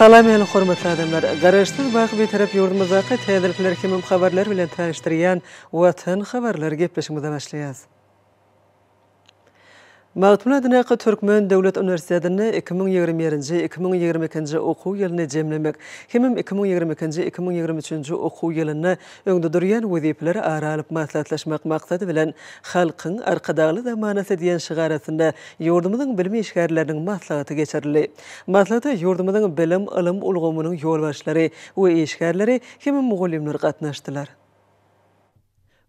Salam el hormatly adamlar. Garaşdyr baky bir tarap ýurdumyzdaky täzelikler hemem habarlar bilen tanıştyrýan Watan habarlary gepleşmede başlaýar. Magtun adynaky Türkmen Döwlet Uniwersitetini 2020-2022 okuw ýylyny jemlemek hemem 2022-2023 okuw ýylyny öňde durýan wezipeleri aralyp maslahatlaşmak maksady bilen halkyň arkadaly zamanasy diýen şygarasynda ýurdumyzyň bilim işgärleriniň maslahaty geçirildi. Maslahatda ýurdumyzyň bilim ilim ulgamynyň ýolbaşlary we işgärleri hemem mugallimler gatnaşdylar.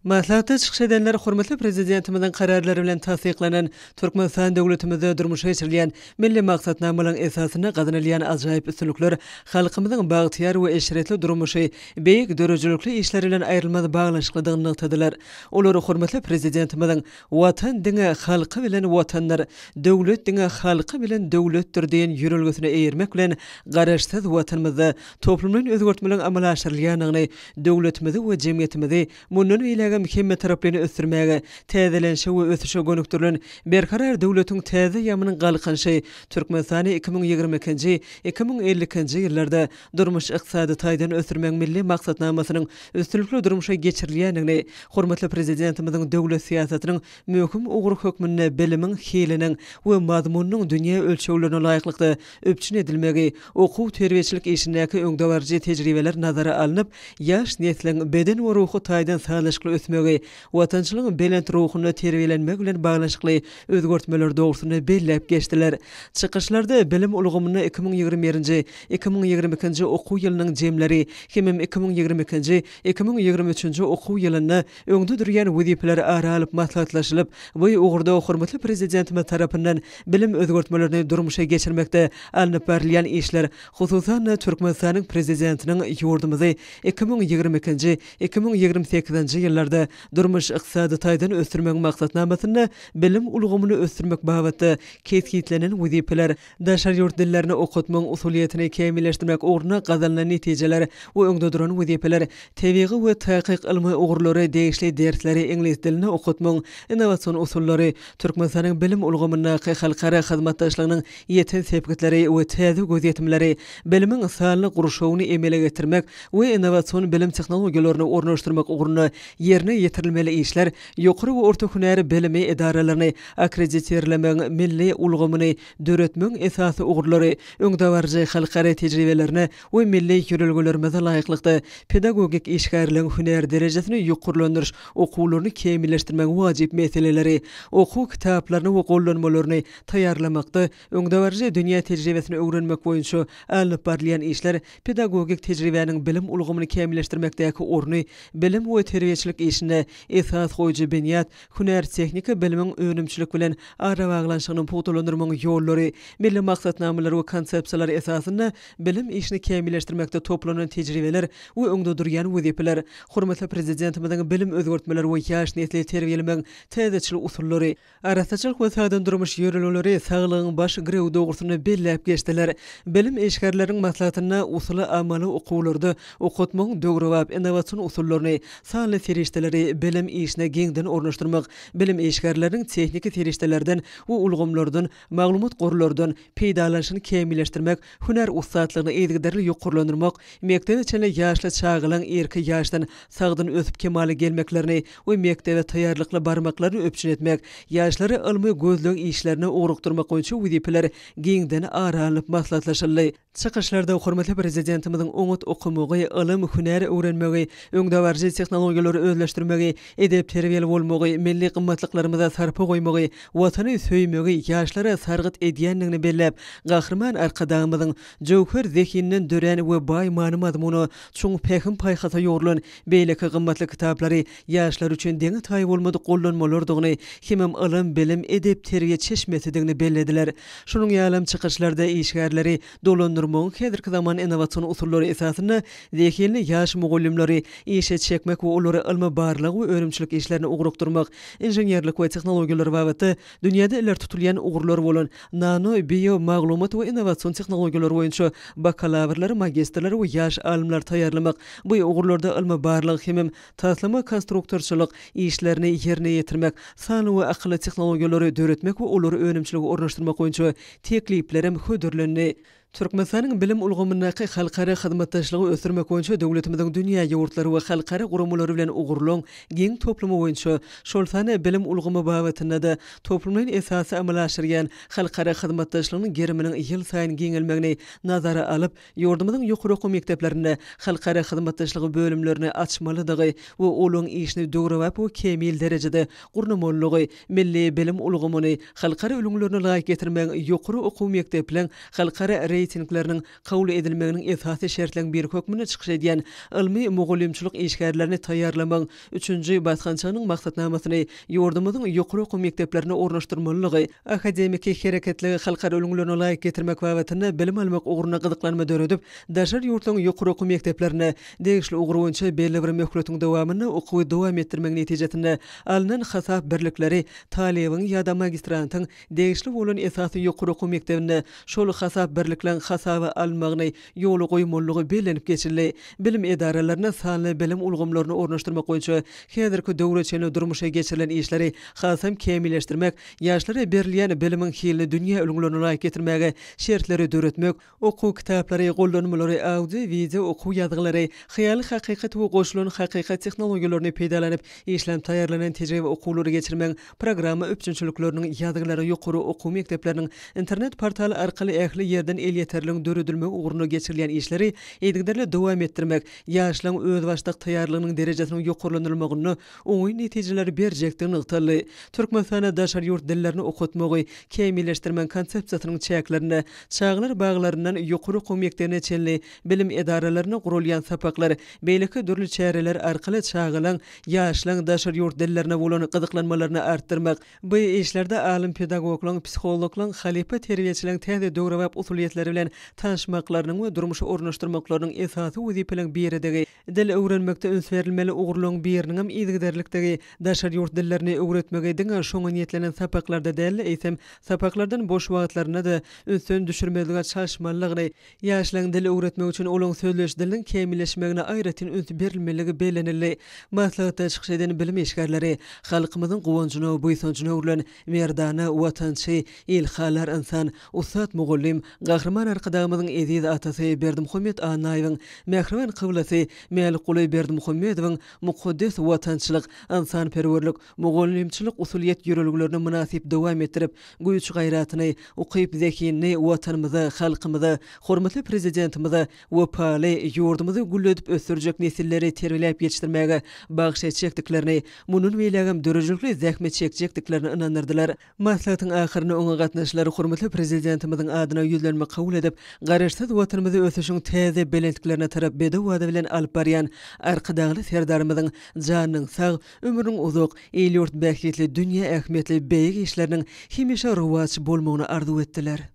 Maslahatda çykyş edenler hormatly prezidentimizin kararlary bilen tasdiklanan Türkmenistan döwletimizde durmuşa geçirilýän milli maksatnamalaryň esasyna gazanylýan ajaýyp üstünlikler halkymyzyň bagtyar we eşretli durmuşy beýik dörejelikli işleri bilen aýrylmaz baglanşyklydygyny nyktadylar. Olary hormatly prezidentimizin watan diňe halky bilen watanlar, döwlet diňe halky bilen döwletdir diýen ýürelgesine eýermek bilen garaşsyz watanymyzda toplumyň özgertmelerini amala aşyrylýanyny, döwletimizi we jemgyýetimizi mundan mühim taraplarını ösürmäge, täzelenşe we ösüşe gönükdirilen berkarar döwletiň täze ýamynyň galkanşy Türkmenistany 2020-2050 ýyllarda durmuş ykdysady taýdan ösürmek milli maksatnamasynyň üstünlikli durmuşa geçirilýänini, hormatly prezidentimiziň döwlet siýasatynyň möhüm ugrup hökmüne bilimiň, hiliniň we mazmunynyň dünýä ölçeglerine laýyklykda öpçün edilmegi, okuw terbiýeçilik işindäki öňdewarjy tejribeler nazara alınıp, ýaş nesliň beden we ruhy taýdan sağlaşykly ösmegi, watançylygyň belent ruhuny terbiýelenmek bilen baglanşykly özgertmeler dogrusyny belläp geçdiler. Çykyşlarda bilim ulgamyny 2021-2022 okuw ýylynyň jemleri hemem 2022-2023 okuw ýylyny öňde durýan wezipeler aralyp maslahatlaşylyp, bu ugurda hormatly prezidentimiz tarapyndan bilim özgertmelerini durmuşa geçirmekde alınıp berilýän işler, hususan Türkmenistanyň prezidentiniň ýurdumyzy 2022-2028 ýyllarda durmuş ykdysady taýdan ösürmek maksatnamasyny bilim ulgamyny ösürmek babatda kesgitlenen wezipeler daşary ýurt dillerini okutmaň usuliýetini kämilleşdirmek ugruna gazanlan netijeler we öňde duran wezipeler tebigy we taýkyk ilmi ugurlary degişli dersleri ingliz dilini okutmaň innovasiýon usullary Türkmenistanyň bilim ulgamyna halkara hyzmatdaşlygynyň ýeten sepkitleri we täze gözetmleri bilimiň sanyny guruşawyny emele getirmek we innovasiýon bilim tehnologiýalaryny ornaşdyrmak ugruna yerine yetirilmeli işler ýokary we orta hünäri bilimi edaralaryny akkrediterlemek milli ulgamyny döretmek esasy ugurlary öňdewarjy halkara tejribelerini we milli ýürelgelerimize laýyklykda pedagogik işgärliň hünär derejesini ýokurlandyryş okuwlaryny kämilleşdirmek wajyp meseleleri, okuw kitaplaryny we gollanmalaryny taýýarlamakda öňdewarjy dünýä tejribesini öwrenmek boýunça alyp barylan işler pedagogik tejribeniň bilim ulgamyny kämilleşdirmekdäki orny bilim we terbiýeçilik işine esas goýjy beňat, hünär tehnika bilimiň önümçilik bilen ara baglanşygyny putulandyrmagyň ýollary, milli maksatnamalary we konsepsiýalary esasynda bilim işini kämilleşdirmekde toplanan tejribeler we öňde durýan wezipeler, hormatly prezidentimiziň bilim özgertmeleri we ýaş nesli terbiýelemek täzeçilik usullary, arasaçylyk we sadan durmuş ýöreleri saglygyň baş girew dogrusyny belläp geçdiler. Bilim işgärleriň maslahatyna usuly amaly okuwlarda okutmaň döwrewap innovasiýon usullaryny sanly ferişteleri bilim işine geňden ornaşdyrmak, bilim işgärleriniň tehnika feriştelerden we ulgamlardan, maglumat gorulardan peýdalanşyny kämilleşdirmek, hünär ustadlygyny eýdigderli ýokurlandyrmak, mektebe içinde ýaşly çagylan erki ýaşdan sagdan ösüp kemale gelmeklerini we mektebe taýýarlykly barmaklaryny öpçün etmek, ýaşlary ilmi gözlük işlerini ugrukdyrmak boýunça wezipeler geňden aralyp maslahatlaşyldy. Çykyşlarda hormatly prezidentimiziň oňut okumagy, ilim, hünär öwrenmegi, öňdewarjy tehnologiýalary özleşdirmegi, edep terbiýeli bolmagy, milli gymmatlyklarymy sarpa goýmagy, watany söýmegi, ýaşlara sargyt edýänligini belläp, gahrman arkadağymyzyň jowher zekininden dören we baý many mazmuny çoň pehim paýhata ýorulan beýleki gymmatly kitaplary ýaşlar üçin deňi taý bolmady gollanmalardygyny, hemem ilim, bilim, edep terbiýe çeşmetidigini bellediler. Şunuň ýalam çykyşlarda işgärleri dolandyrmagyň häzirki zaman innovasiýon usullary esasynda zekini ýaş mugallimleri işe çekmek we olary ilmi barlyk we öňümçilik işlerini ugrukdyrmak, inženýerlik we tehnologiýalar babatda dünýäde iler tutulýan ugurlar bolan nano, bio, maglumat we innovasiýon tehnologiýalar boýunça bakalavr, magistrlar we ýaş alimler taýýarlamak, bu ugurlarda ilmi barlyk hemem taslama konstruktorçylyk işlerini ýerine ýetirmek, sany we akylly tehnologiýalary döretmek we olary öňümçiligi ornaşdyrmak boýunça tekliplerim hödürlendi. Türkmenistan'ın bilim ulgamynyky halkara hyzmatdaşlygy ösürmek boýunça döwletimiziň dünýä ýurtlary we halkara gurumlary bilen ugurlaň giň toplumy boýunça şol sany bilim ulgamy babatynda da toplumyň esasy amal aşyrýan halkara hyzmatdaşlygynyň geriminiň ýyl saýyn giňelmegini nazara alyp ýurdumyzyň ýokary okuw mekdeplerinde halkara hyzmatdaşlygy bölümlerini açmalydygy we olaň işini döwrewap we kemil derejede gurnamalygy milli bilim ulgamyny halkara ölümlerini laýyk getirmek ýokary okuw mekdepleriň halkara reytinglerinin kabul edilmeginin esasy şertlerini bir hökmüne çykyş edýän ilmi mugallimçilik işgärlerini taýýarlamak 3-nji basgançynyň maksatnamasyny ýurdumyzyň ýokary okuw mekdeplerine ornaşdyrmalygy, akademik hereketligi halkara ölümlerini laýyk getirmek babatynda bilim almak ugruna gyzyklanma döredip, daşar ýurtlaryň ýokary okuw mekdeplerine degişli ugur boýunça belli bir möhletyň dowamyny okuwy dowam etdirmek netijesinde alynan hasap birlikleri talebiň ýa-da magistrantyň degişli bolan esasy ýokary okuw mektebinde şol hasap birlikler hasaba almagyny ýoly goýmalygy bellenip geçildi. Bilim edaralaryna sanly bilim ulgamlaryny ornaşdyrmak boýunça häzirki döwretçilik durmuşa geçirilen işleri hasam kemilleşdirmek, ýaşlara berilýän bilimiň hilini dünýä ölümlerini laýyk getirmäge şertleri döretmek, okuw kitaplary, gollanmalary, audio, video, okuw ýazgylary, hyýaly hakykat we goşulan hakykat tehnologiýalaryny peýdalanyp işlem taýýarlanan tejribe okuwlary geçirmek programma öpçünçilikleriniň ýazgylary ýokary okuw mekdepleriniň internet portaly arkaly ähli ýerden elýeterliň döredilmek ugruna geçirilýän işleri edigderle dowam etdirmek, ýaşlaryň öz başlyk taýýarlygynyň derejesiniň ýokarlanylmagyny oňy netijeleri berjekdigini ygtyly. Türkmenistana daşar ýurt dillerini okutmagy, kemilleşdirmek konsepsiýasynyň çäklerini, çağlar baglaryndan ýokary okuw mekdebine çenli bilim edaralaryna gurulýan sapaklar, beýleki dürli çäreler arkaly çağılan ýaşlaryň daşar ýurt dillerini bolan gyzyklanmalaryny artdyrmak, bu işlerde alim pedagoglaryň, psikologlaryň, halipa terbiýeçileriň täze döwrewap usuliyetleri bilen tanışmaklarynyň we durmuşy ornaşdyrmaklarynyň esasy wezipeleriň biridigi dil öwrenmekde üns berilmeli ugurlaryň biriniň hem izgiderliktigi daşar ýurt dillerini öwretmege diňe şoňa niýetlenen sapaklarda däl eýsem sapaklardan boş wagtlaryna da ünsün düşürmelige çalışmalygyny, ýaşlaryň dil öwretmek üçin olaň sözleş diliniň kemilleşmegine aýratyn üns berilmeligi bellenildi. Maslahatda çykyş eden bilim işgärleri halkymyzyň gowanjyny, buýsunjyny öwrülen merdana, watançy, ilhalar insan, usat mugallim, gahrman arkadamyzyň eziz atasy Berdimuhammed Anaýewiň mehriban kıblası Mälik Guly Berdimuhammedowyň mukaddes watançylyk, insanperwerlik, mugallimçilik usuliýet ýörelgilerini münasip dowam etdirip, güýç gaýratyny, ukyp zekini watanymyza, halkymyza, hormatly prezidentimize wepaly ýurdumyzy gülledip ösürjek nesilleri terbiýelep ýetişdirmäge bagş etjekdiklerini, munun beýlegem dörejlikli zähmet çekjekdiklerini inandyrdylar. Maslahatyň ahyryny oňa gatnaşyklary hormatly prezidentimiziň adyna ýüzlenme kabul edip, garaşsyz watanymyzy ösüşiň täze belentliklerine tarap bedew wada bilen alyp barýan arkadagy serdarymyzyň janynyň sag, ömrüniň uzak, el-ýurt bähgetli, dünýä ähmiýetli beýik işleriniň hemişe rowaj bolmagyny arzu etdiler.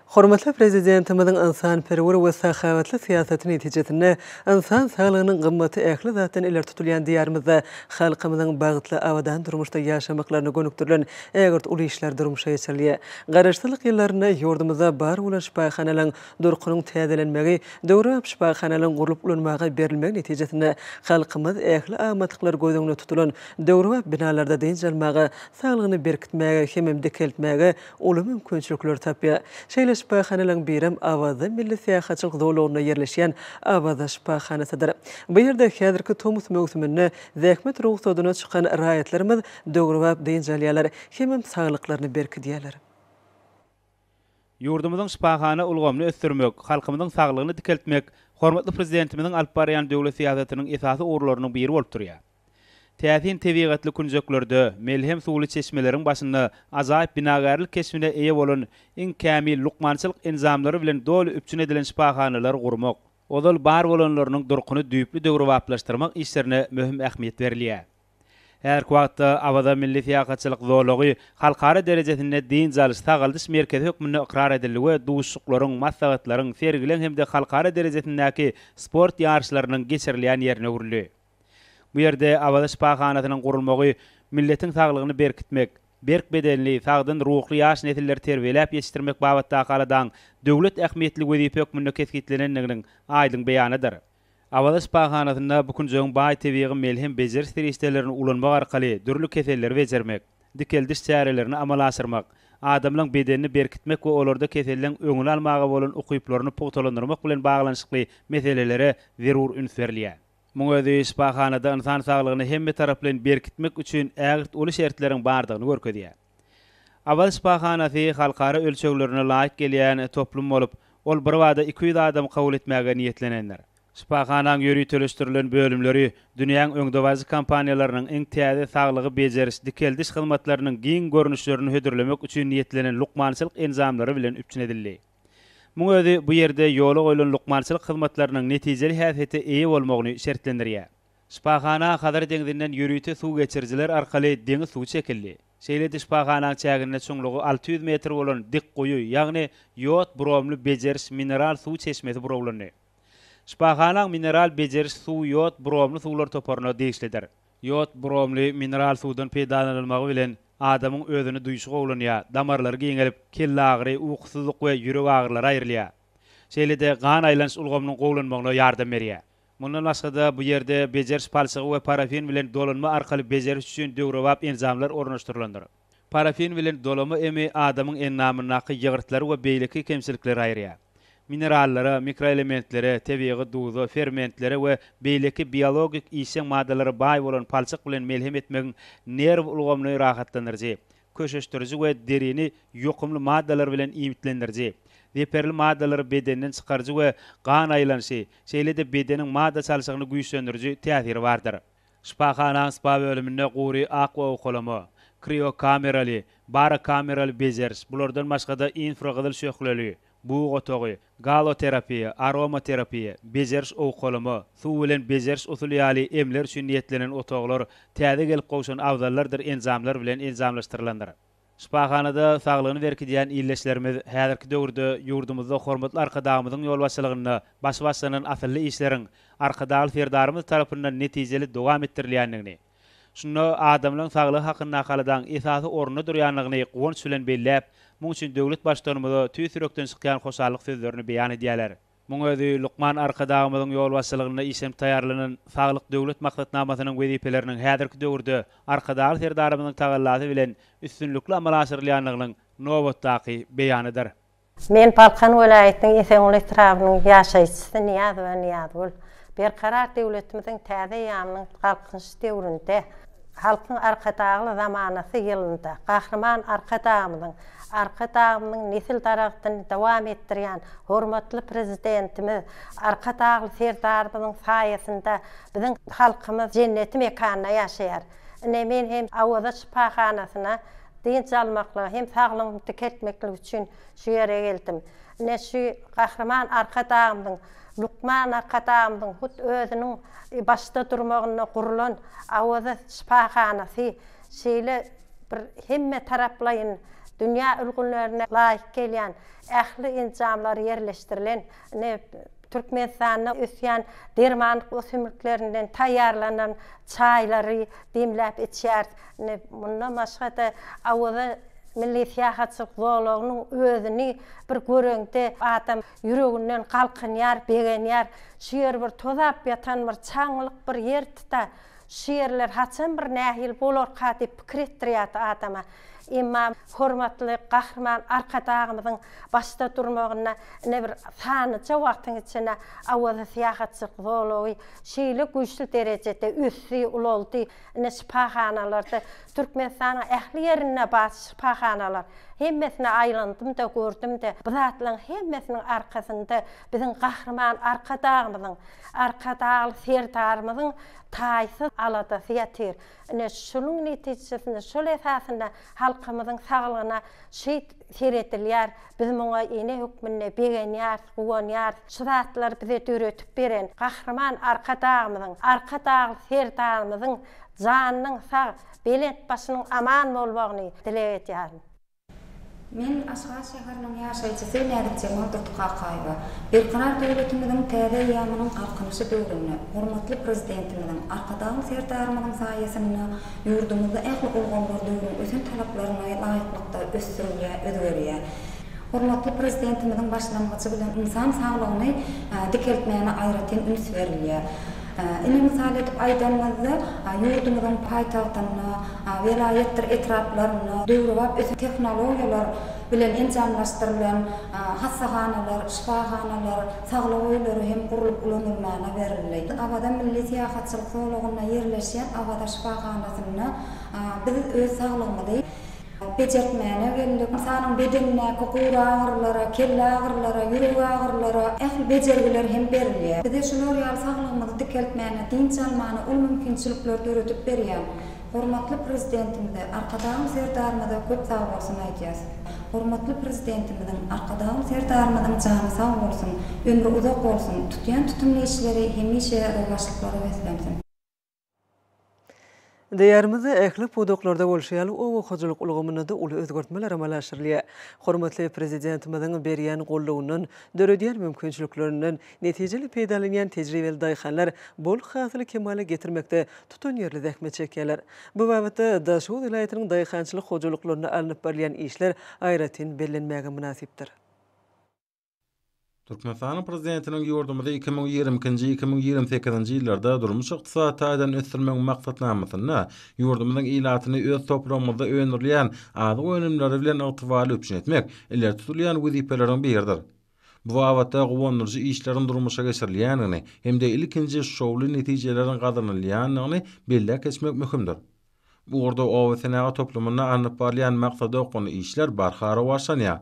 Hormatly prezidentimiziň insanperwer we sahawatly syýasaty netijesinde insan saglygynyň gymmaty ähli zatdan iler tutulýan diýarymyzda halkymyzyň bagtly awadan durmuşda ýaşamaklaryny gönükdirilen ägirt uly işler durmuşa geçirilýär. Garaşsyzlyk ýyllarynda ýurdumyzda bar bolan şipahanalaryň durkunyň täzelenmegi, döwrep şipahanalaryň gurulyp ulanmagy berilmegi netijesinde halkymyz ähli amatyklar gözüňde tutulan döwrep binalarda dynjalmagy, saglygyny berkitmäge hem dikeltmäge uly mümkinçilikler tapýar. Şipahanalaryň birim Awaza milli säýahatçylyk zowlagyna ýerleşýän Awaza şipahanasydyr. Bu ýerde häzirki tomus mögsüminde zähmet ruhsatyna çykan raýatlarymyz döwrep dynjalýarlar, hem saglyklaryny berkidýärler. Ýurdumyzyň şipahana ulgamyny ösdürmek, halkymyzyň saglygyny dikeltmek, hormatly prezidentimiziň alyp barýan döwlet syýasatynyň esasy urlarynyň biri bolup durýar. Täzin tebigatly kunjaklerde melhem suwly çeşmeleriň başynda azaýyp binagarlyk kesmine eýe bolan iň kämil lukmançylyk enzamlary bilen doly üpçün edilen şipahanalar gurmak, odal bar bolanlarynyň durkuny düýpli döwrewaplaşdyrmak işlerine möhüm ähmiýet berilýär. Her wagtda Awaza milli syýasatçylyk zowlagy halkara derejesinde dynjalyş tagaldyş merkezi hökmünde ikrar edildi we duşuklaryň, maslahatlaryň sergilen hemde halkara derejesindäki sport ýarşlarynyň geçirilýän ýerine urildi. Bu ýerde Awaza şipahanasynyň gurulmagy milletiň saglygyny berkitmek, berk bedelli, sagdyn ruhly ýaş nesilleri terbiýelep ýetişdirmek babatda galadan döwlet ähmiýetli wezipe hökmünde kesgitlenenliginiň aýdyň beýanydyr. Awaza şipahanasyna bu kunjyň baý tebigy melhem bejer serişdelerini ulanmak arkaly dürli keselleri bejermek, dikeldiş çärelerini amala aşyrmak, adamlaryň bedenini berkitmek we olarda keselleriň öňüni almaga bolan ukyplaryny pogtalandyrmak bilen baglanyşykly meselelere zerur üns berilýär. Muňa özi şifahanada insan saglygyny hemme taraplan berkitmek üçin ägirt uly şertleriň bardygyny görkezýär. Awal şifahanasy halkara ölçeglerine laýyk gelýän toplum bolup, ol bir wada 200 adam kabul etmäge niýetlenenler. Şifahanaň ýürütülüşdirilen bölümleri dünýäň öňdewazy kompaniýalarynyň iň täze saglygy bejeris dikeldiş hyzmatlarynyň giň görnüşlerini hödürlemek üçin niýetlenen lukmançylyk enzamlary bilen üpçünedildi. Muňa özi bu ýerde ýola goýulan lukmançylyk hyzmatlarynyň netijeli häsiýeti eýe bolmagyny şertlendirýär. Şifahana Hadar deňdinden ýürüte suw geçirjiler arkaly deňiz suw çekildi. Şeýle şifahanaň çägine çoňlugy 600 metr bolan dik goýu, ýagny ýot bromly bejeris mineral suw çeşmesi burowlandy. Şifahanaň mineral bejeris suw ýot bromly suwlar toparyna degişlidir. Ýot bromly mineral suwdan peýdalanylmagy bilen adamyň özüni duýuşy gowlanýar, damarlary giňelip, kelle agry, uýkusuzlyk we ýürek agyrlary aýrylýar. Şeýle-de gan aýlanyş ulgamynyň gowlanmagyna ýardam berýär. Mundan başga bu ýerde bejeris palçygy we parafin bilen dolanma arkaly bejeris üçin döwrewap enzamlar ornaşdyrylandyr. Parafin bilen dolama emi adamyň ennamynaky ýygyrtlary we beýleki kemçilikleri aýrýar. Minerallara, mikroelementlere, tebiği duzu, fermentlere we beýleki biologik işen maddalary baý bolan palçyk bilen melhem etmegiň nerw ulgamyny rahatlandyrjy, köşeşdirji we derini ýokumly maddalar bilen iýmitlendirjy. Zeperli maddalary bedenden çykarjy we gan aýlanşy, şeýle-de bedeniň madda çalşygyny güýçlendirji täsiri bardyr. Şifahanaň spa bölüminde gury aqua ukolama, kriokameraly, barakameraly bejeris, bulardan başga-da infragyzyl şöhleri, buğ otogy, galoterapiya, aromaterapiya, bejeris ukolama, suw bilen bejeris usulyaly emler üçin niýetlenen otoglar täze gelip gowşan awzallardyr, enzamlar bilen enzamlaşdyrylandyr. Şifahanada saglygyny berkidýän illeşlerimiz häzirki döwürde ýurdumyzda hormatly arkadagymyzyň ýolbaşçylygyny başbaşlanan asylly işleriň arkadagy ferdarymyz tarapyndan netijeli dowam etdirilýändigini, şunu adamlaryň saglygy hakynda haladan esasy ornuna durýanlygyny gowunç bilen belläp, muň üçin döwlet başdanymyza tüýsürekden çykýan hoşallyk sözlerini beýan edýärler. Muň özi Lukman arkadagymyzyň ýolbaşçylygyna işem taýýarlanan saglyk döwlet maksatnamasynyň wezipeleriniň häzirki döwürde arkadagy ferdarymyzyň tagallaty bilen üstünlükli amal aşyrylýanlygynyň nowatdaky beýanydyr. Men Balkan welaýatynyň Esenguly trabynyň ýaşaýçysy Niýaz bir karar döwletimiziň täze ýanynyň galkynç döwründe halkyň arkadagly zamanasy ýylynda gahrman arkadagymyň nesil tarapdan dowam etdirýän hormatly prezidentimiz arkadagly ferdarymyzyň saýasynda biziň halkymyz jenneti mekanyna ýaşaýar. Men hem awaza şifahanasyna dinç almakly hem saglygymdy diketmeklik üçin şu ýere geldim. Şu gahrman arkadagymyň Lukman arkadagymyň hut özüniň başda durmagyna gurulan awaza şifahanasy şeýle bir hemme taraplayın dünya ülgünlerine laýyk gelýän ähli enzamlar yerleşdirilen Türkmenistanyň ösýän dermanlyk ösümliklerinden taýýarlanan çaýlary demläp içýär. Mundan başga-da awaza milli siýasatçylyk zolagynyň özüni bir göreňde adam ýüreginden kalkynýar, begenýär. Şu ýer bir tozap ýatan bir çaňlyk bir ýer tuta. Şu ýerler haçan bir nähil bolar diýip pikir etdirýär adama. Imam hormatly gahrman arkadagymyzyň başda durmagyna bir sanyça wagtyň içine awaza siýasatçylyk zolagy şeýle güýçli derejede üssü ulaldy. Şifahanalarda Türkmenistanyň ähli ýerine bas şifahanalar hemmesine aýlandym da gördüm de bu zatlaryň hemmesiniň arkasynda biziň gahrman arkadagy ferdarymyzyň taýsy aladasy ýatyr. Şunun netijesinde şol esasynda halkymyzyň saglygyna seredilýär. Biz muňa ene hükmünde begenýär, guwanýar. Şu zatlar bize öýretip beren gahrman arkadagy ferdarymyzyň janynyň sag, belet başynyň aman bolmagyny dilek edýär. Men Aşgabat şäheriniň ýaşaýçysy Nädip Cemal Durtqaqaýewa. Berqarar döwletimiziň täze ýanynyň galkynysy döwründe hormatly prezidentimiziň arkadagy ferdarymyzyň saýasyny ýurdumyzda ähli bolganlar döwrüň ösen talaplaryna laýyklykda özgerýär. Hormatly prezidentimiziň başlanmaçy bilen insan saglygyny dikeltmäni aýratyn üns berilýär. Ini misal edip aydanmazda yurdumuzun paytagtyna, velayetler etraplarına döwrüp öse tehnologiyalar bilen enjamlaşdyrylan hassahanalar, şifahanalar, saglyk öýleri hem gurulyp ulanylmagyna berildi. Awada milli siýasatçylyk sowlagyna ýerleşýän Awada şifahanasyna biz öz saglygymyzy bejertmäne geldik. Insanyň bedenine, kokura ağrılara, kelle ağrılara, ýürek ağrılara ähli bejergiler hem berilýär. Biz şolar ýaly saglygymyzy dikeltmäne, dinç almany ul mümkinçilikler döretip berýär. Hormatly prezidentimizde, arkadaşym serdarymyza köp sag bolsun aýdýas. Hormatly prezidentimizin, arkadaşym serdarymyzyň jany sag bolsun, ömrü uzak bolsun, tutýan tutumly işleri hemişe rowaşlyklary beslensin. Diyarımızda ähli podoklarda bolşýaly owa hojalyk ulgamyna da uly özgertmeler amalaşdyrylýar. Hormatly prezidentimiziň berýän gollawyndan, döredýän mümkinçiliklerinden netijeli peýdalanýan tejribeli daýhanlar bol hasyly kemale getirmekde tutun ýerli zähmet çekýärler. Bu babetde Daşow vilayatynyň daýhançylyk hojalyklaryna alınıp berilýän işler aýratyn bellenmäge münasipdir. Türkmenistanyň prezidentiniň ýurdumyzda 2020-2028-nji ýyllarda durmuş ykdysady taýdan ösdürmek maksatnamasyna ýurdumyzyň ilatyny öz topragymyzda öňürleýän azyk önümleri bilen ygtybaly öpüşen etmek iler tutulýan wezipeleriň biridir. Bu wagtda gowonurjy işleriň durmuşa geçirilýänini hemde ilkinji şowly netijelerin gazanylýanyny bellek geçmek möhümdir. Bu orda owa senaga toplumyna anyp barýan maksady okany işler barhara başlanýar.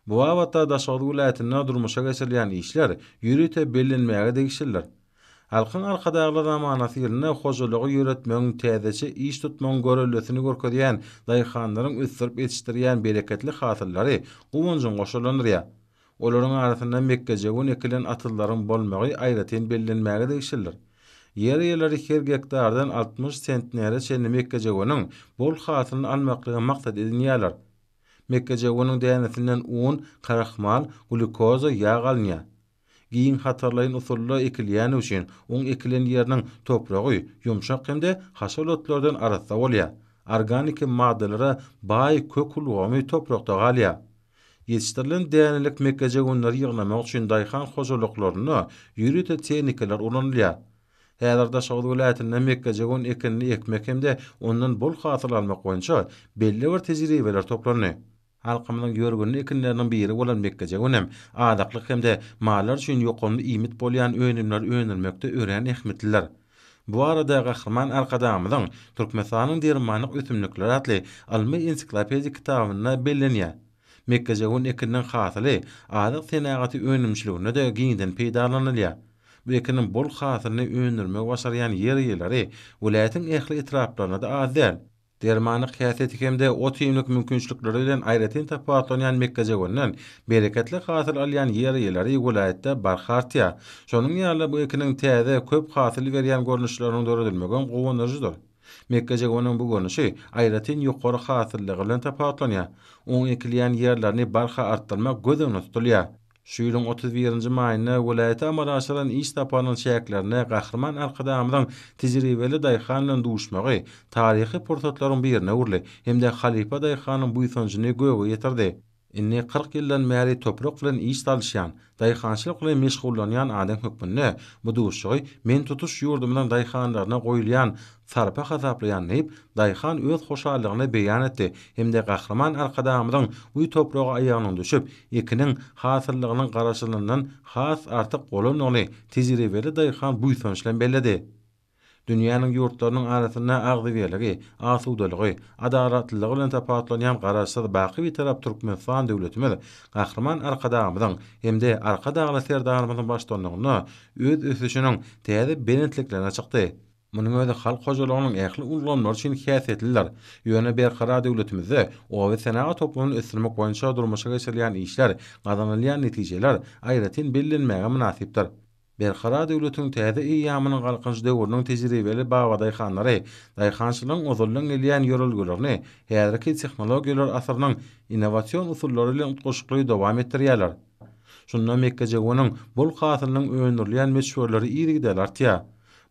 Bu wagtda Daşow vilayatynda durmuşa geçirilýän işler ýürüte bellenmäge degişirler. Halkyň arkadaşlar zamanasy ýerine hojalygy ýöretmegiň täzeçe iş tutmagyň görelmesini görkezýän daýhanlaryň ösdürip yetişdirýän bereketli hasıllary gowonjyň goşulanýar. Olaryň arasynda Mekkejegun ekilen atyllaryň bolmagy aýratyn bellenmäge degişirler. Ýer-ýerleri her hektardan 60 sentnere çenli Mekkejegunyň bol hasylyny almaklygy maksat edinýärler. Mekkejegunyň dänesinden un, karaxmal, glukoza ýag alınýar. Giň hatarlaýyn usulla ekilýän üçin un ekilen ýeriniň topragy ýumşak hemde haşalatlardan arasda bolýar. Organik maddelere baý kök ulgamy toprakda galýar. Yetişdirilen dänelik Mekkejegunlary ýygnamak üçin daýhan hojalyklaryna ýürüte tehnikalar ulanylýar. Häzirde Daşow vilayatyna Mekkejegun ekinini ekmek hemde ondan bol hasyl almak boýunça belli bir tejribeler toplanýar. Halkymyzyň ýörgünli ekinleriniň biri bolan Mekkejegun hem adaklyk hemde mallar üçin ýokanly iýmit bolýan önümler öňürmekde ören ähmetliler. Bu arada gahrman arkadaşymyzyň Türkmenistanyň dermanyk ötümlikleri atly almy ensiklopediýa kitabyna bellenýär. Mekkejegun ekiniň hasyly adyk senagaty önümçiligine de giňden peýdalanylýar. Bu ekiniň bol hasylyny öňürmek başarýan ýer-ýerleri vilayatyň ähli etraplarynda da az däl. Dermanyk häsiýeti hemde o tüýümlik mümkinçilikleri bilen aýratyn tapatlanýan Mekkejegundan bereketli hasyl alýan ýer-ýerleri vilayatda barhartýar. Şonuň ýaly bu ekiniň täze köp hasyl berýän görnüşlerini döredilmegen gowonurjydyr. Mekkejegunyň bu görnüşi aýratyn ýokary hasyllygy bilen tapatlanýar. Oň ekilýän ýerlerini barha artdyrmak gözüňde tutulýar. Şu ýylyň 31-nji maýyna vilayata amalaşylan iş tapanyň şäklerini gahrman arkadaşymyzyň tejribeli daýhan bilen duşmagy taryhy portretlaryň birine urly hemde Halifa daýhanyň bu ýysanjyny göge ýetirdi. Inni 40 ýyldan bäri toprak bilen iş talşýan, daýhançylyk bilen meşgullanýan adam hökmünde bu duşmagy men tutuş ýurdumyň daýhanlaryna goýulýan sarpa hasaplayan deyip daýhan öz hoşallygyny beýan etdi. Hemde gahrman arkadaşymyzyň bu toprağa aýagynyň düşüp ekiniň hasyllygynyň garaşylyndan has artyk bolanyny tejribeli daýhan bu ýysanjylan belledi. Dünýäniň ýurtlarynyň arasynda agdyberligi, asudalygy, adalatlylygy bilen tapatlanýan garaşsyz baky bir tarap Türkmenistan döwletimiz gahrman arkadaşymyzyň hemde arkadaşly serdarymyzyň başlanmagyna öz ösüşiniň täze benetliklerini açykdy. Munyň özi halk hojalygynyň ähli ulgamlary üçin häsiýetliler. Ýöne berqara döwletimizde owa senaga toplumyny ösdürmek boýunça durmuşa geçirilýän işler, gazanylýan netijeler aýratyn bellenmäge münasipdir. Berqara döwletiň täze ýamynyň galkynjy döwrüniň tejribeli bawa daýhanlary, daýhançylygyň uzunlyň elýän ýörelgelerini, häzirki tehnologiýalar asyrynyň innovasiýon usullary bilen goşukly dowam etdirýärler. Şondan Mekkejegunyň bol hasylynyň öňürleýän meşhurlary ýerigde artýar.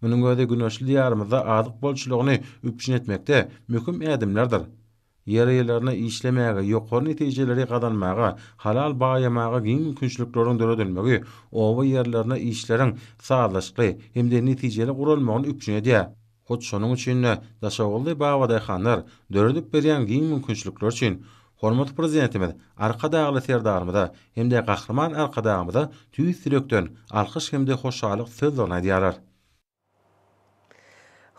Munyň özi güneşli ýarymyzda adyk bolçylygyny üpüşen etmekde möhüm ädimlerdir. Ýere-ýerlerine işlemäge, ýokary netijeleri gazanmaga, halal baýamaga giň mümkinçilikleriň döredilmegi, oba ýerlerine işleriň sazlaşykly hemde netijeli gurulmagyny üpjün edýär. Hot şonuň üçin daşagyldy bagadaýhanlar döredip berýän giň mümkinçilikler üçin hormatly prezidentimiz arka dagly serdarymyza hemde gahrman arka dagymyza tüýs sürekden alkyş hemde hoşalyk sözlerine edýärler.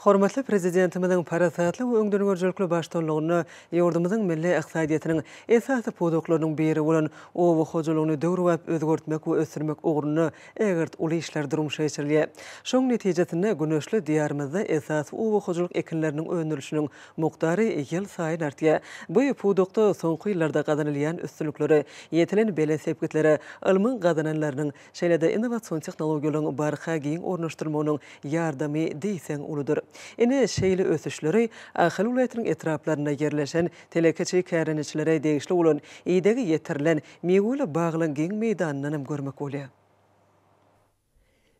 Hormatly prezidentimizin parasatly we öňden görjekli başdanlygyny ýurdumyzyň milli iqtisadiýatynyň esasy podoklarynyň biri bolan owa hojalygyny döwrüp özgertmek we ösürmek ogruny egert uly işler durmuşa geçirilýär. Şoň netijesinde güneşli diýarymyzda esasy owa hojalyk ekinleriniň önürilişiniň mukdary ýyl saýyn artýar. Bu podokda soňky ýyllarda gazanylýan üstünlikleri, ýetilen bele sepketleri, ilmiň gazananlarynyň şeýlede innowasion tehnologiýalaryň barha giň ornaşdyrmagynyň ýardamy diýsen uludyr. Ine şeýle ösüşleri ahal ulaýatynyň etraplaryna yerleşen telekeçi kärençilere degişli bolan ýedegi ýetirilen meýgule baglan giň meýdanyny görmek bolýar.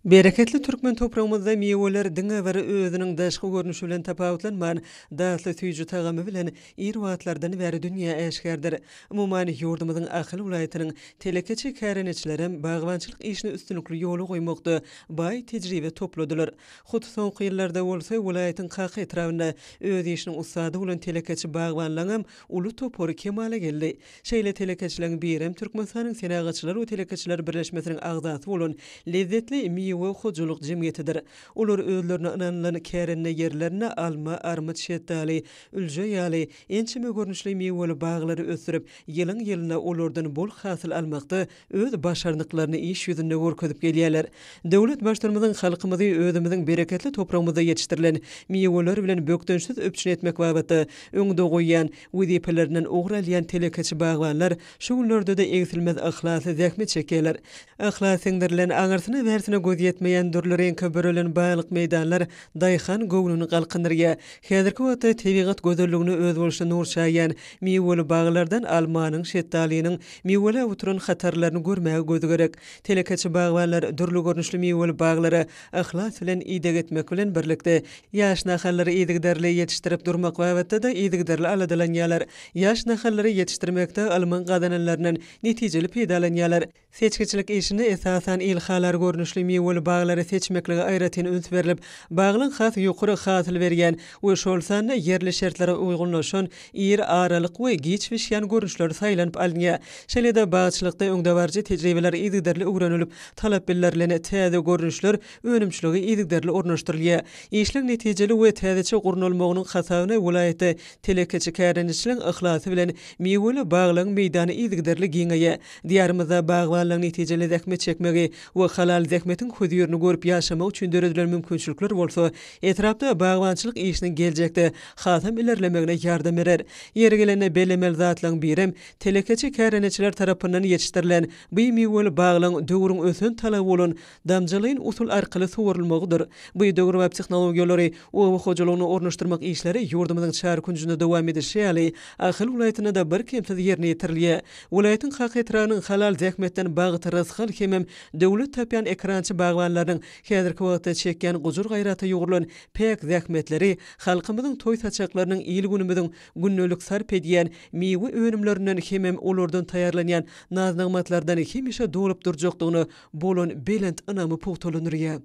Bereketli Türkmen toprağımızda meýeler diňe we özüniň daşky görnüşi bilen tapawutlanman datly tüýjü tagamy bilen irwatlardan bäri dünýä eşgärdir. Umumyň ýurdumyzyň ahil ulaýatynyň telekeçi kärençilerim bagwançylyk işini üstünlikli ýoly goýmakda baý tejribe topladylar. Hut soňky ýyllarda bolsa ulaýatyň qaky etrafynda öz işiniň ustady bolan telekeçi bagwanlaryň uly topory kemale geldi. Şeýle telekeçileriň birem Türkmenistanyň senagaçylary we telekeçiler birleşmesiniň agzasy bolan lezzetli we hojuluk jemgyýetidir. Olar özlerine inanlan kärenne ýerlerine alma, armut, şeýdali, ülje ýaly ençime görnüşli meýweli baglary ösürip, ýylyň-ýylyna olardan bol hasyl almakda öz başarnyklaryny iş ýüzünde görkezip gelýärler. Döwlet başlarymyzyň halkymyzy özümiziň bereketli toprağymyzda ýetişdirilen meýweler bilen bökdensiz öpçün etmek wagtda öňde goýýan wezifelerinden ogralýan telekeçi bagwanlar şu günlerde de egsilmez ahlasy zähmet çekýärler. Ahlasyňdyrlan aňarsyna wersine yetmeyen dürlerin köbörelen baýlyk meýdanlar daýhan göwnüni galkyndyryar. Häzirki wagtda tebigat gözelligini öz bolşy nur şaýan meýweli baglardan almanyň, şeýdaliynyň meýwele oturan hatarlaryny görmäge gözü gerek. Telekeçi bagwanlar dürli görnüşli meýweli baglary ahlas bilen ýydyk etmek bilen birlikde ýaş nahallary ýydyk ýetişdirip durmak wagtda da ýydyk aladalanýarlar. Ýaş nahallary ýetişdirmekde alman gadananlarynyň netijeli peýdalanýarlar. Seçkiçilik işini esasan ilhalar görnüşli meýweli baglary seçmeklige aýratyn üns berilip, baglyň has ýokary hasyl berýän we şolsanda yerli şertlere uýgunlaşan ýer aralyk we giç wişýän görnüşler saýlanyp alınýar. Şeýle-de bagçylykda öňdebarjy tejribeler ýygyderli öwrenilip, talap bellerlene täze görnüşler önümçiligi ýygyderli ornaşdyrylýar. Işlik netijeli we täzeçe gurnulmagynyň hasabyna welaýetde telekeçi kärençiliň ihlasy bilen meýweli baglaryň meýdany ýygyderli giňeýär. Diýarymyzda bagwanlaryň netijeli zähmet çekmegi we halal zähmetiň köýdürini görüp ýaşamak üçin döredilen mümkinçilikler bolsa, etrapda bagwançylyk işiniň geljekde hasam ilerlemegine ýardam berer. Ýeri gelende belemel zatlaryň birem telekeçi kärençiler tarapyndan ýetişdirilen bu meýweli baglaryň döwrüň ösen talap bolan damjalyň usul arkaly sowurulmagydyr. Bu döwür web tehnologiýalary we hojalygyny ornaşdyrmak işleri ýurdumyzyň çar günjünde dowam edýär. Ahil ulaýatyna da bir kemsiz ýerine ýetirilýär. Ulaýatyň haky etranyň halal zähmetden bagyty rızkyl hemem döwlet tapýan ekrançy bagwanlaryň häzirki wagtda çekýän gujur gaýraty ýugurulan pek zähmetleri halkymyzyň toý saçaklarynyň ýyl günümiziň günnelik sarp edýän meýwe önümlerinden hemem olardan taýarlanýan naznygmatlardan hemişe dolup durjakdygyny bolan belent ynamy puwtalanýar.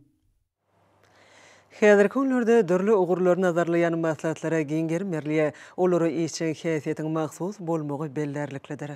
Häzirki günlerde dörli ugurlaryny nazarlayan maslahatlara giňger merliýär. Olary işçi häsiýetiň mahsus bolmagy bellerliklidir.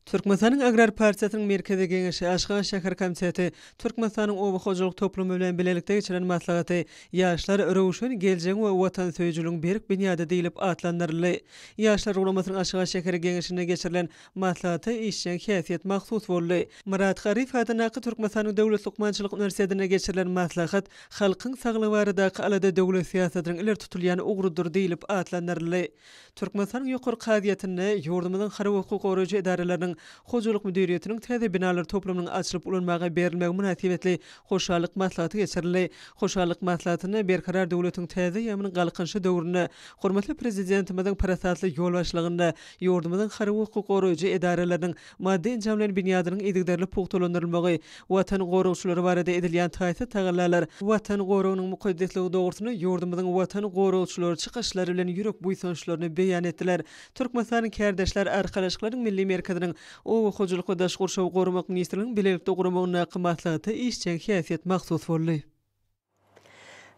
Türkmenistanyň Agrar Partiýasynyň merkezi geňeşi Aşgabat şäher komiteti Türkmenistanyň owa hojalyk toplumy bilen bilelikde geçiren maslahaty ýaşlar röwşen geljek we watan söýjülüň berik binýada diýilip atlandyrly. Ýaşlar ulamasynyň Aşgabat şäher geňeşinde geçirilen maslahaty işçi häsiýet mahsus boldy. Murat Garif adına Türkmenistanyň Döwlet Lukmançylyk Universitetine geçirilen maslahat halkyň saglygy barada alada döwlet siýasatynyň iler tutulýan ugrudur diýilip atlandyrly. Türkmenistanyň ýokary kadiýetinde ýurdumyzyň harby hukuk goraýjy idaralarynyň Hoculuk müdüriyetiniň täze binalar toplamynyň açylyp ulanmagy berilmegi münasibetli hoşallyk maslahaty geçirildi. Hoşallyk maslahatyny berkarar döwletiň täze ýamynyň galkynşy döwründe hormatly prezidentimizin parasatly ýol başlygynda ýurdumyzyň hary hukuk goraýjy edareleriniň maddi enjamlaryny binýadynyň edigderli pugtalandyrylmagy, watan goragçylary barada edilýän taýsy tagallalar, watan goraganyň mukaddestligi dogrusyny ýurdumyzyň watan goragçylary çykyşlary bilen ýürek buýsançlaryny beýan etdiler. Türkmenistanyň kärdeşler arkalaşyklaryň milli merkeziniň o hoculuk we daş gurşaw gorumak ministrliginiň bilelikde guramagyna maslahaty işçiň häsiýet mahsus boldy.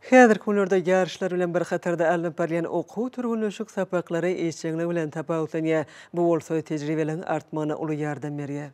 Häzirki günlerde ýarşlar bilen bir hatarda alınıp barýan okuw türgünleşik sapaklary işçiňler bilen tapawutlanýar. Bu bolsa tejribeleň artmagyna uly ýardam berýär.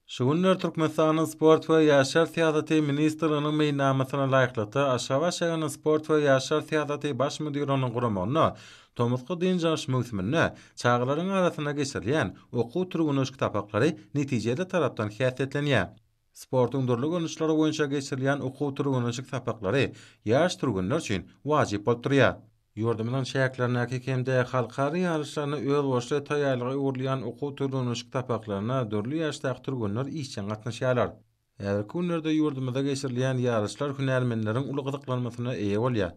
Şu günler Türkmenistanyň sport we ýaşar syýasaty ministrliginiň meýnamasyna laýyklygy Aşgabat sport we ýaşar syýasaty baş müdiriniň guramagyna Tomuzky dinjaş mösümine çağlaryň arasyna geçirilýän okuw türgünleşik sapaklary netijeli tarapdan häsiýetlenýär. Sportun durly görnüşleri boýunça geçirilýän okuw türgünleşik sapaklary ýaş türgünler üçin wajyp bolup durýar. Ýurdumynyň şäherlerine kemde halkary ýarşlaryna öz boşly taýýarlygy uğurlayan okuw türgünleşik sapaklaryna dörli ýaşdaky türgünler işçiň gatnaşýarlar. Häzirki günlerde ýurdumyzda geçirilýän ýarşlar hünärmenleriň uly gyzyklanmasyna eýe bolýar.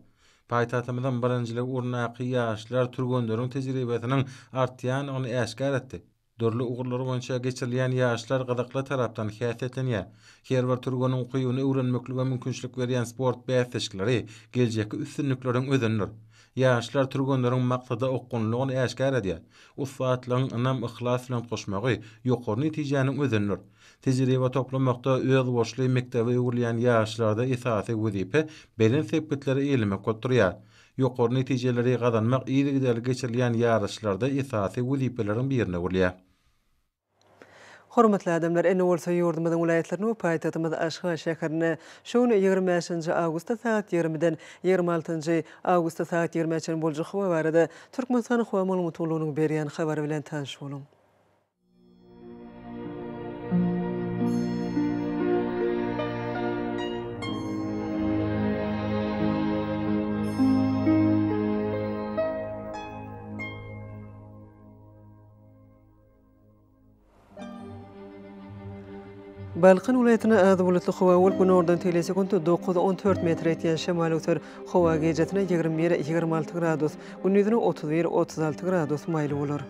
Paýtagtymyzyň birinjilik urnaky ýaşlar türgünleriň tejribesiniň artýanyny äşkär etdi. Dörli ugurlary boýunça geçirilýän ýaşlar gyzykly tarapdan häsiýetlenýär. Her bir türgüniň ukybyny öwrenmeklige mümkinçilik berýän sport bäsleşikleri geljekki üstünlikleriň özündir. Ýaşlar türgünleriň maksady okunlygyny äşkär edýär. Usfatlyň anam ihlas bilen goşmagy ýokary netijäniň özündir. Tejribe toplamakda öz boşly mektebe öwrülýän ýaşlarda esasy wezipe belen sepetleri eýlemek bolýar. Ýokary netijeleri gazanmak ýygy geçirilýän ýarışlarda esasy wezipeleriň birine bolýar. Hormatly adamlar, ene bolsa ýurdumyzyň vilayetlerini we paýtagtymyz Aşgabat şäherine şonu 25-nji awgustda saat 20-den 26-njy awgustda saat 23-den boljak hawa barada Türkmenistan hawa maglumatlygynyň berýän habary bilen tanış bolun. Balqan vilayatyna az bulutly hawa bolup günordan telesekundy 9-14 metr etýän şemal öter hawa gejatine 21-26 gradus, gündüzine 31-36 gradus maýly bolar.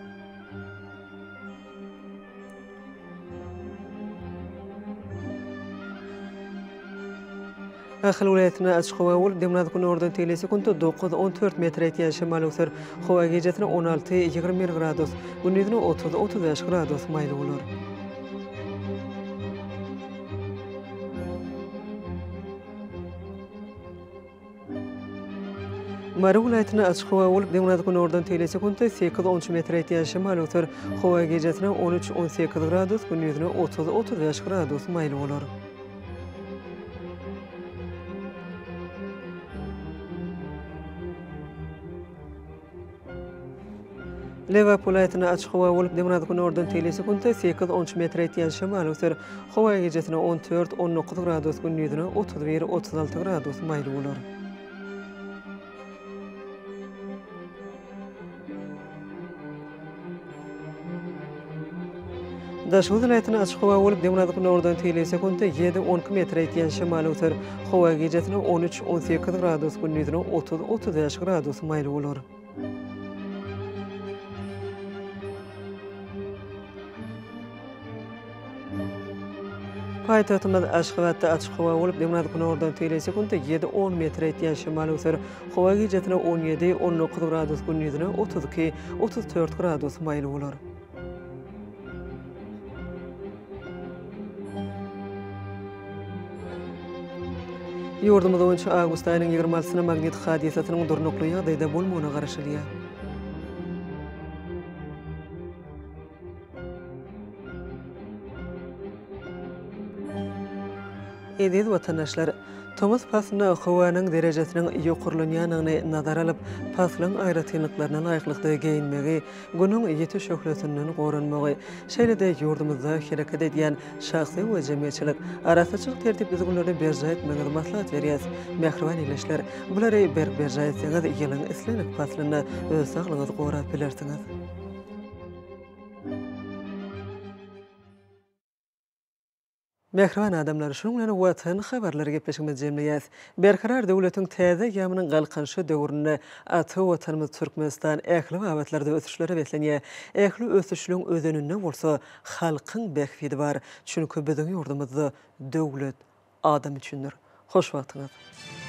Ahal vilayatyna açyk hawa bolup demnaz günordan telesekundy 9-14 metr etýän şemal öter hawa gejatine 16-21 gradus, gündüzine 30-35 gradus maýly bolar. Mara vilayatyna açyk hawa bolup demnaz günordan telesekundy 8-10 metr etýän şemal öter hawa gejatine 13-18 gradus, gündüzine 30-35 gradus maýly bolar. Lewap vilayatyna açyk hawa bolup demnaz günordan telesekundy 8-10 metr etýän şemal öter hawa gejatine 14-19 gradus, gündüzine 31-36 gradus maýly bolar. Daşwy vilayatyna açyk hawa bolup demnaz günordan telesekundy 7-12 metr etýän şemal öter hawa gejatine 13-18 gradus, gündüzine 30-35 gradus maýly bolar. Paýtagtymyz Aşgabatda açyk hawa bolup demnaz günordan telesekundy 7-10 metr etýän şemal öter hawa gejatine 17-19 gradus, gündüzine 32-34 gradus maýly bolar. Ýurdumyz boýunça awgust aýynyň 26-syna magnit hadisatynyň durnukly ýagdaýda bolmagyna garaşylýar. Ediz vatandaşlar, Thomas Passna howanyň derejesiniň ýokurlanýanyny nazara alyp, Passlyň aýratynlyklaryna laýyklykda geyinmegi, günüň ýeti şöhletinden goranmagy, şeýle-de ýurdumyzda hereket edýän şahsy we jemgyýetçilik arasyçylyk tertip düzgünlerine berja etmegi maslahat berýär. Mehriban ileşler, bulary berja etseňiz ýylyň islenik Passlyny öz saglygyňyzy gorap bilersiňiz. Mehriban adamlar şoň bilen watan habarlary gepleşmez jemleýäs. Berkarar döwletiň täze ýamynyň galkynşy döwründe ata watanymyz Türkmenistan ähli wagtlarda ösüşlere betlenýär. Ähli ösüşlüň özeninde bolsa halkyň behfidi bar. Çünki biziň ýurdumyzda döwlet adam üçindir. Hoş wagtyňyz.